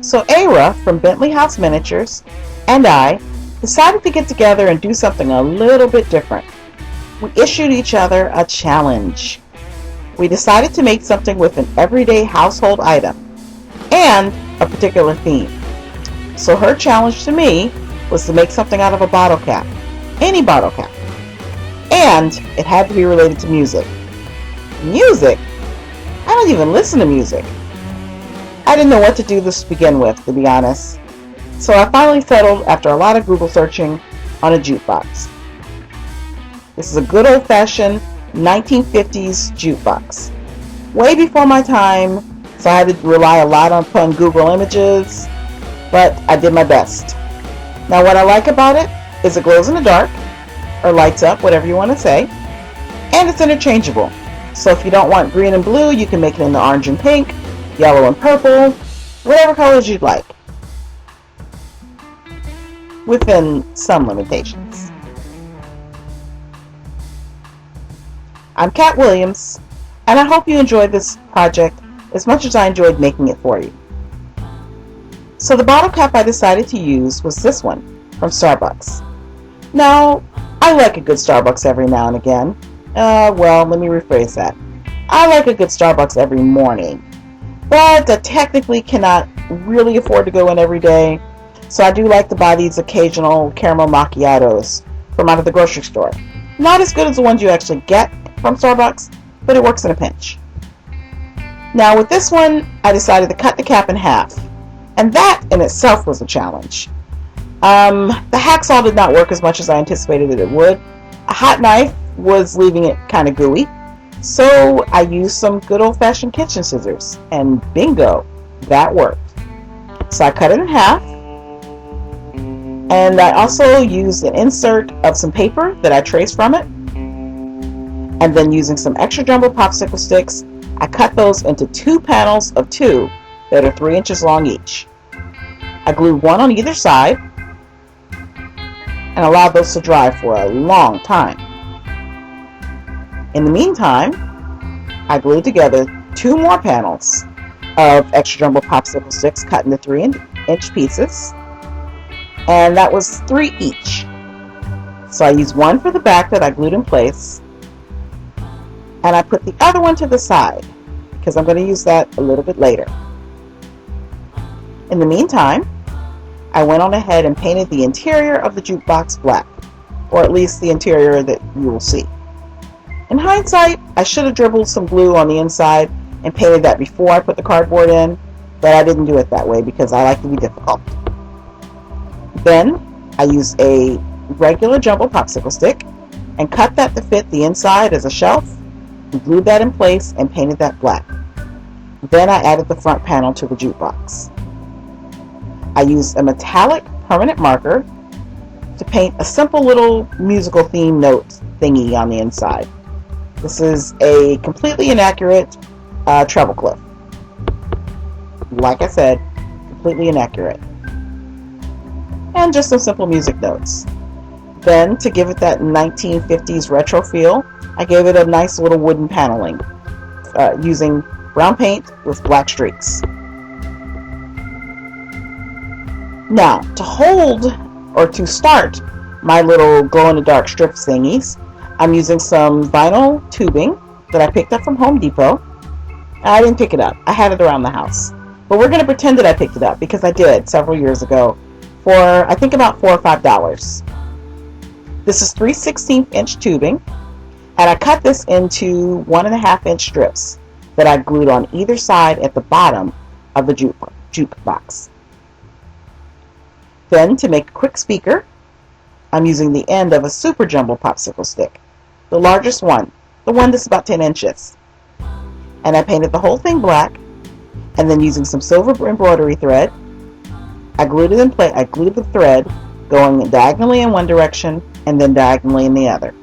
So Ara from Bentley House Miniatures and I decided to get together and do something a little bit different. We issued each other a challenge. We decided to make something with an everyday household item and a particular theme. So her challenge to me was to make something out of a bottle cap, any bottle cap, and it had to be related to music. Music? I don't even listen to music. I didn't know what to do this to begin with, to be honest. So I finally settled, after a lot of Google searching, on a jukebox. This is a good old-fashioned 1950s jukebox. Way before my time, so I had to rely a lot on Google Images, but I did my best. Now what I like about it is it glows in the dark, or lights up, whatever you want to say, and it's interchangeable. So if you don't want green and blue, you can make it in the orange and pink, yellow and purple, whatever colors you'd like, within some limitations. I'm Kat Williams, and I hope you enjoyed this project as much as I enjoyed making it for you. So the bottle cap I decided to use was this one from Starbucks. Now, I like a good Starbucks every now and again. Let me rephrase that. I like a good Starbucks every morning, but I technically cannot really afford to go in every day, so I do like to buy these occasional caramel macchiatos from out of the grocery store. Not as good as the ones you actually get from Starbucks, but it works in a pinch. Now with this one, I decided to cut the cap in half, and that in itself was a challenge. The hacksaw did not work as much as I anticipated that it would. A hot knife was leaving it kind of gooey, so I used some good old-fashioned kitchen scissors, and bingo, that worked. So I cut it in half, and I also used an insert of some paper that I traced from it, and then using some extra jumbo popsicle sticks, I cut those into 2 panels of 2 that are 3 inches long each. I glued one on either side and allowed those to dry for a long time. In the meantime, I glued together 2 more panels of extra jumbo popsicle sticks cut into 3-inch pieces, and that was 3 each. So I used one for the back that I glued in place, and I put the other one to the side because I'm going to use that a little bit later. In the meantime, I went on ahead and painted the interior of the jukebox black, or at least the interior that you will see. In hindsight, I should have dribbled some glue on the inside and painted that before I put the cardboard in, but I didn't do it that way because I like to be difficult. Then I used a regular jumbo popsicle stick and cut that to fit the inside as a shelf, and glued that in place and painted that black. Then I added the front panel to the jukebox. I used a metallic permanent marker to paint a simple little musical theme note thingy on the inside. This is a completely inaccurate treble clef. Like I said, completely inaccurate. And just some simple music notes. Then, to give it that 1950s retro feel, I gave it a nice little wooden paneling using brown paint with black streaks. Now, to hold or to start my little glow-in-the-dark strip thingies, I'm using some vinyl tubing that I picked up from Home Depot. I didn't pick it up. I had it around the house. But we're going to pretend that I picked it up because I did several years ago for, I think, about $4 or $5. This is 3/16-inch tubing, and I cut this into 1.5-inch strips that I glued on either side at the bottom of the jukebox. Then, to make a quick speaker, I'm using the end of a super jumbo popsicle stick, the largest one, the one that's about 10 inches. And I painted the whole thing black, and then using some silver embroidery thread, I glued it in place. I glued the thread going diagonally in one direction and then diagonally in the other.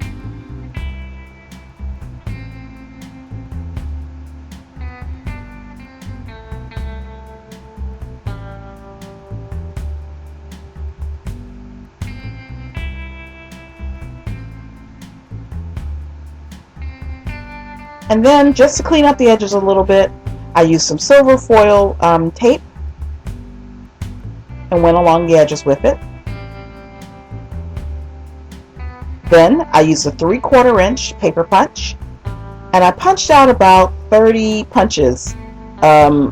And then, just to clean up the edges a little bit, I used some silver foil tape and went along the edges with it. Then I used a 3/4 inch paper punch, and I punched out about 30 punches,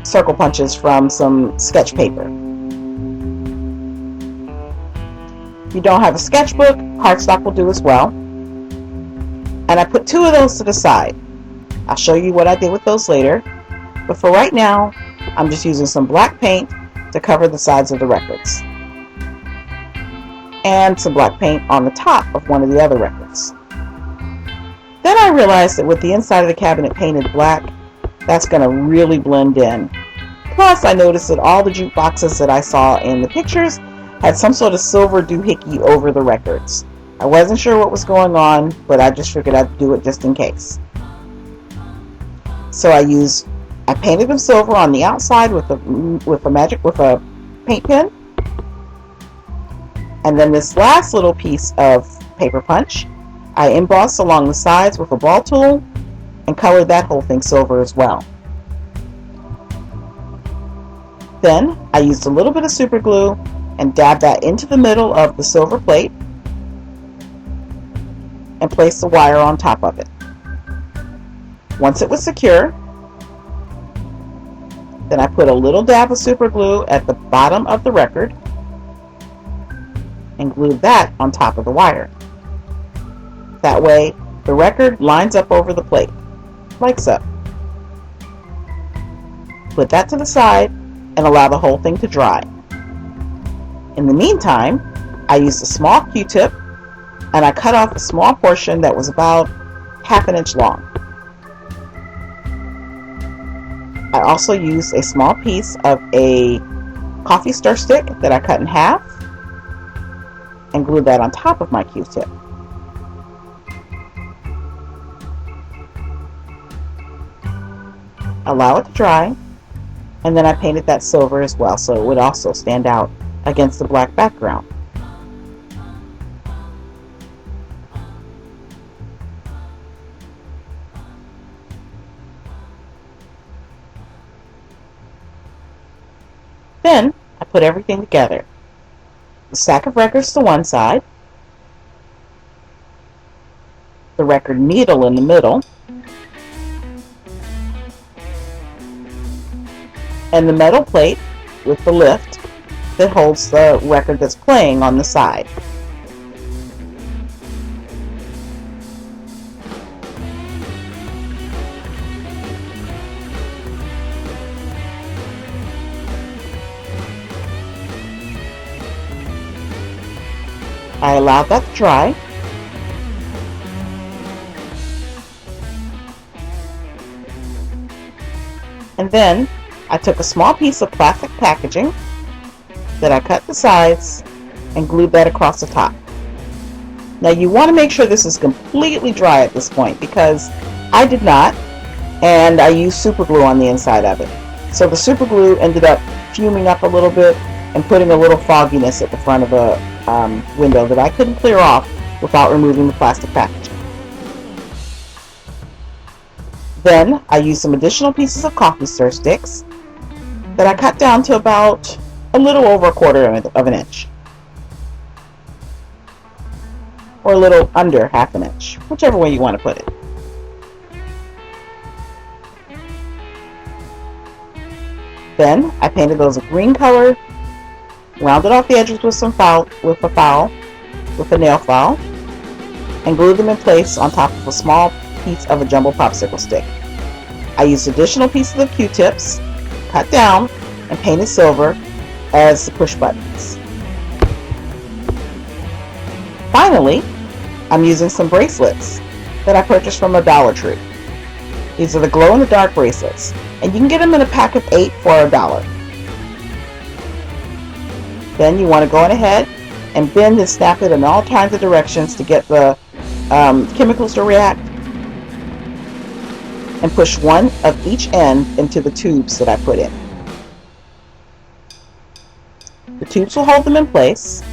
circle punches from some sketch paper. If you don't have a sketchbook, cardstock will do as well. And I put 2 of those to the side. I'll show you what I did with those later. But for right now, I'm just using some black paint to cover the sides of the records. And some black paint on the top of one of the other records. Then I realized that with the inside of the cabinet painted black, that's going to really blend in. Plus, I noticed that all the jukeboxes that I saw in the pictures had some sort of silver doohickey over the records. I wasn't sure what was going on, but I just figured I'd do it just in case. So I painted them silver on the outside with a paint pen. And then this last little piece of paper punch, I embossed along the sides with a ball tool and colored that whole thing silver as well. Then I used a little bit of super glue and dabbed that into the middle of the silver plate and placed the wire on top of it. Once it was secure, then I put a little dab of super glue at the bottom of the record and glued that on top of the wire. That way, the record lines up over the plate, like so. Put that to the side and allow the whole thing to dry. In the meantime, I used a small Q-tip and I cut off a small portion that was about 1/2 inch long. I also used a small piece of a coffee stir stick that I cut in half and glued that on top of my Q-tip. Allow it to dry, and then I painted that silver as well so it would also stand out against the black background. Then I put everything together. The stack of records to one side, the record needle in the middle, and the metal plate with the lift that holds the record that's playing on the side. I allowed that to dry. And then I took a small piece of plastic packaging that I cut the sides and glued that across the top. Now you want to make sure this is completely dry at this point because I did not, and I used super glue on the inside of it. So the super glue ended up fuming up a little bit and putting a little fogginess at the front of the window that I couldn't clear off without removing the plastic packaging. Then I used some additional pieces of coffee stir sticks that I cut down to about a little over 1/4 of an inch, or a little under 1/2 an inch, whichever way you want to put it. Then I painted those a green color, rounded off the edges with a nail file, and glued them in place on top of a small piece of a jumbo popsicle stick. I used additional pieces of Q-tips, cut down, and painted silver as the push buttons. Finally, I'm using some bracelets that I purchased from a Dollar Tree. These are the glow-in-the-dark bracelets, and you can get them in a pack of 8 for $1. Then you want to go on ahead and bend and snap it in all kinds of directions to get the chemicals to react, and push one of each end into the tubes that I put in. The tubes will hold them in place,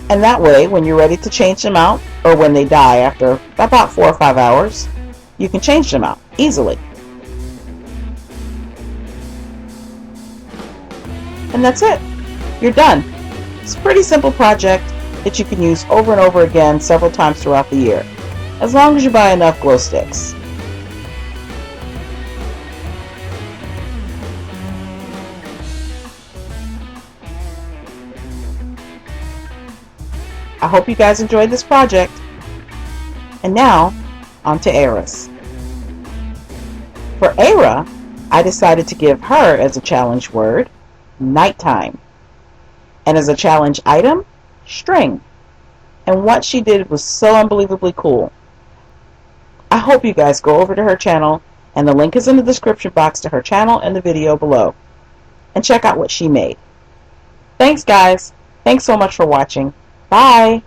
and that way when you're ready to change them out, or when they die after about 4 or 5 hours, you can change them out easily. And that's it. You're done. It's a pretty simple project that you can use over and over again several times throughout the year, as long as you buy enough glow sticks. I hope you guys enjoyed this project. And now, on to Era's. For Era, I decided to give her as a challenge word, nighttime. And as a challenge item, string. And what she did was so unbelievably cool. I hope you guys go over to her channel, and the link is in the description box to her channel and the video below, and check out what she made. Thanks guys. Thanks so much for watching. Bye.